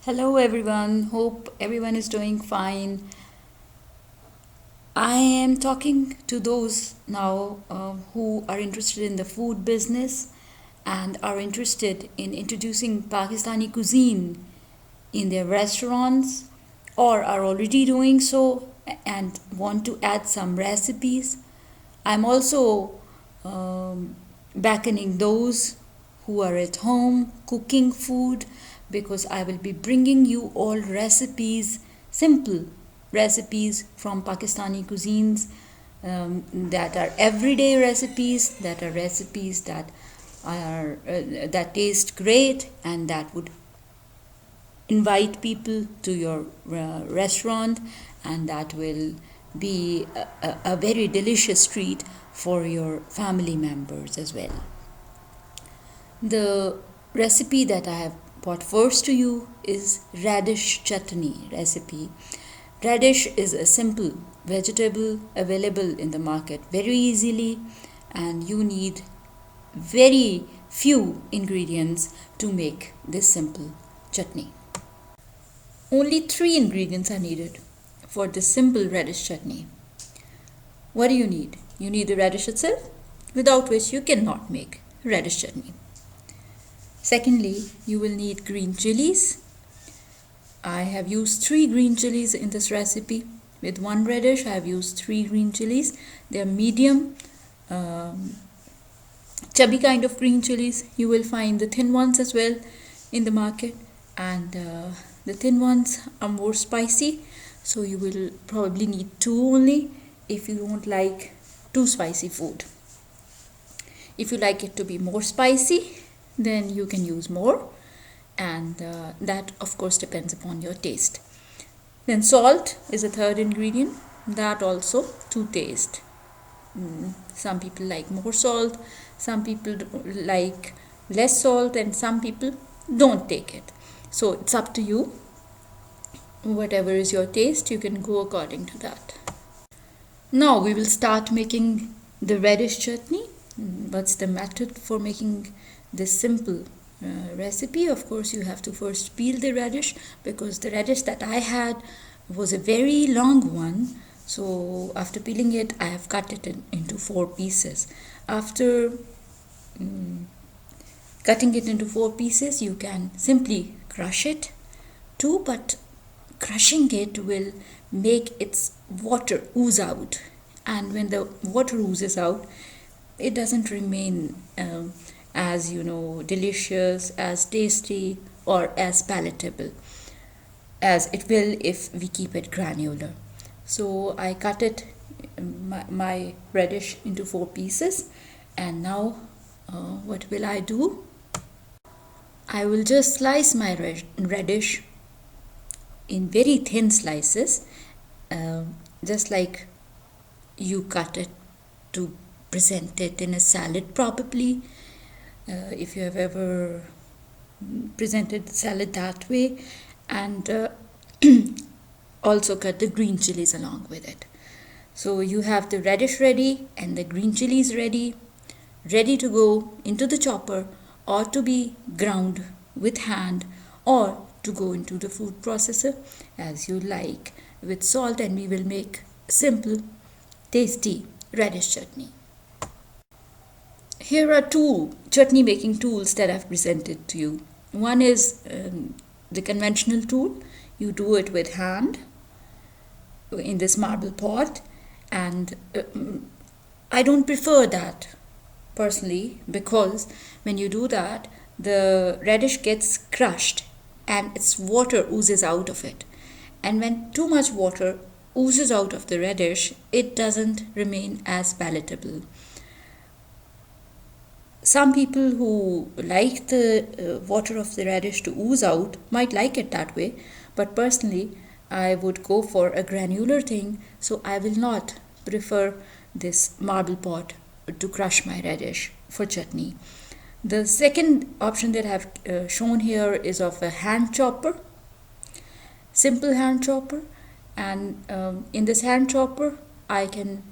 Hello, everyone. Hope everyone is doing fine. I am talking to those now who are interested in the food business and are interested in introducing Pakistani cuisine in their restaurants or are already doing so and want to add some recipes. I'm also beckoning those who are at home cooking food because I will be bringing you all recipes, simple recipes from Pakistani cuisines that are everyday recipes, that are recipes that taste great and that would invite people to your restaurant, and that will be a very delicious treat for your family members as well. The recipe that I have brought first to you is radish chutney recipe. Radish is a simple vegetable available in the market very easily, and you need very few ingredients to make this simple chutney. Only 3 ingredients are needed for this simple radish chutney. What do you need? You need the radish itself, without which you cannot make radish chutney. Secondly, you will need green chilies. I have used 3 green chilies in this recipe. With 1 radish, I have used 3 green chilies. They are medium, chubby kind of green chilies. You will find the thin ones as well in the market, and the thin ones are more spicy, so you will probably need 2 only if you don't like too spicy food. If you like it to be more spicy, then you can use more, and that of course depends upon your taste. Then salt is a third ingredient, that also to taste. Some people like more salt, some people like less salt, and some people don't take it. So it's up to you. Whatever is your taste, you can go according to that. Now we will start making the radish chutney. What's the method for making this simple recipe? Of course, you have to first peel the radish, because the radish that I had was a very long one. So after peeling it, I have cut it into 4 pieces. After cutting it into 4 pieces, you can simply crush it too, but crushing it will make its water ooze out, and when the water oozes out, it doesn't remain as delicious, as tasty, or as palatable as it will if we keep it granular. So I cut it my radish into 4 pieces, and now what will I do? I will just slice my radish in very thin slices, just like you cut it to present it in a salad, probably. If you have ever presented salad that way, and also cut the green chilies along with it. So you have the radish ready and the green chilies ready to go into the chopper, or to be ground with hand, or to go into the food processor as you like, with salt, and we will make simple, tasty radish chutney. Here are 2 chutney making tools that I've presented to you. One is the conventional tool. You do it with hand in this marble pot, and I don't prefer that personally, because when you do that, the radish gets crushed and its water oozes out of it, and when too much water oozes out of the radish, it doesn't remain as palatable. Some people who like the water of the radish to ooze out might like it that way, but personally I would go for a granular thing, so I will not prefer this marble pot to crush my radish for chutney. The second option that I have shown here is of a hand chopper, simple hand chopper, and in this hand chopper I can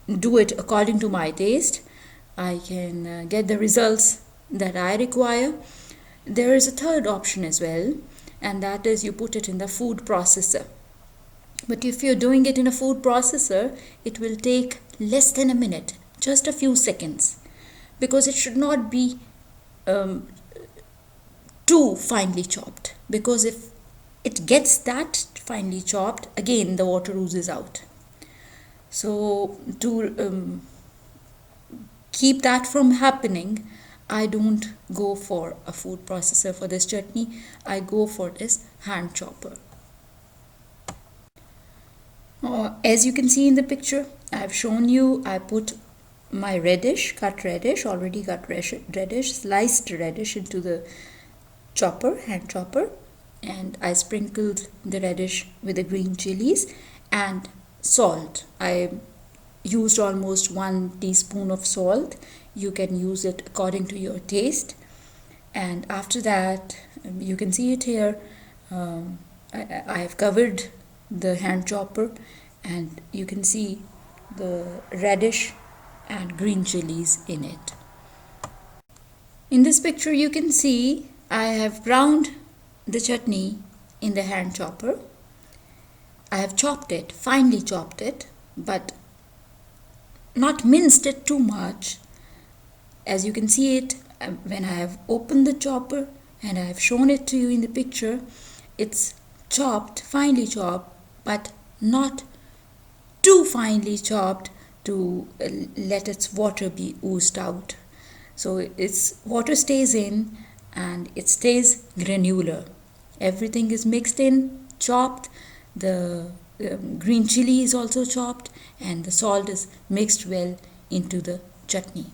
do it according to my taste. I can get the results that I require. there is a third option as well, and that is you put it in the food processor. But if you're doing it in a food processor, it will take less than a minute, just a few seconds, because it should not be too finely chopped, because if it gets that finely chopped, again the water oozes out. So to keep that from happening, I don't go for a food processor for this chutney. I go for this hand chopper. As you can see in the picture, I've shown you, I put my radish, already cut radish, sliced radish into the hand chopper, and I sprinkled the radish with the green chilies and salt. I used almost 1 teaspoon of salt. You can use it according to your taste. And after that, you can see it here, I have covered the hand chopper, and you can see the radish and green chilies in it. In this picture you can see I have browned the chutney in the hand chopper. I have chopped it, finely chopped it, but not minced it too much. As you can see it, when I have opened the chopper and I have shown it to you in the picture, it's chopped, finely chopped, but not too finely chopped to let its water be oozed out. So its water stays in and it stays granular. Everything is mixed in, chopped, the green chili is also chopped, and the salt is mixed well into the chutney.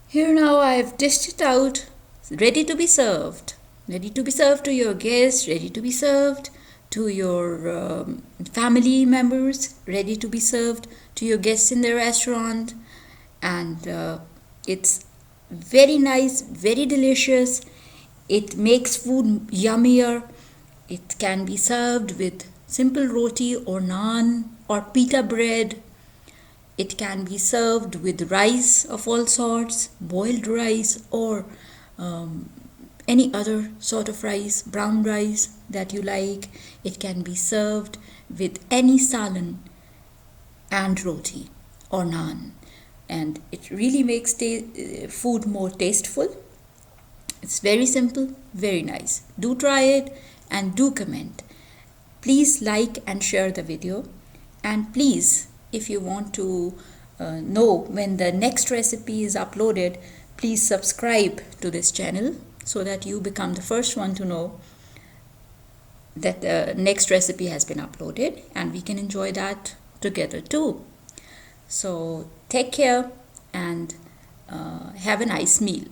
Here now I have dished it out, ready to be served. Ready to be served to your guests, ready to be served to your family members, ready to be served to your guests in the restaurant. And it's very nice, very delicious. It makes food yummier. It can be served with simple roti or naan or pita bread. It can be served with rice of all sorts, boiled rice or any other sort of rice, brown rice that you like. It can be served with any salan and roti or naan, and it really makes food more tasteful. It's very simple, very nice. Do try it and do comment. Please like and share the video, and please, if you want to know when the next recipe is uploaded, please subscribe to this channel so that you become the first one to know that the next recipe has been uploaded, and we can enjoy that together too. So take care and have a nice meal.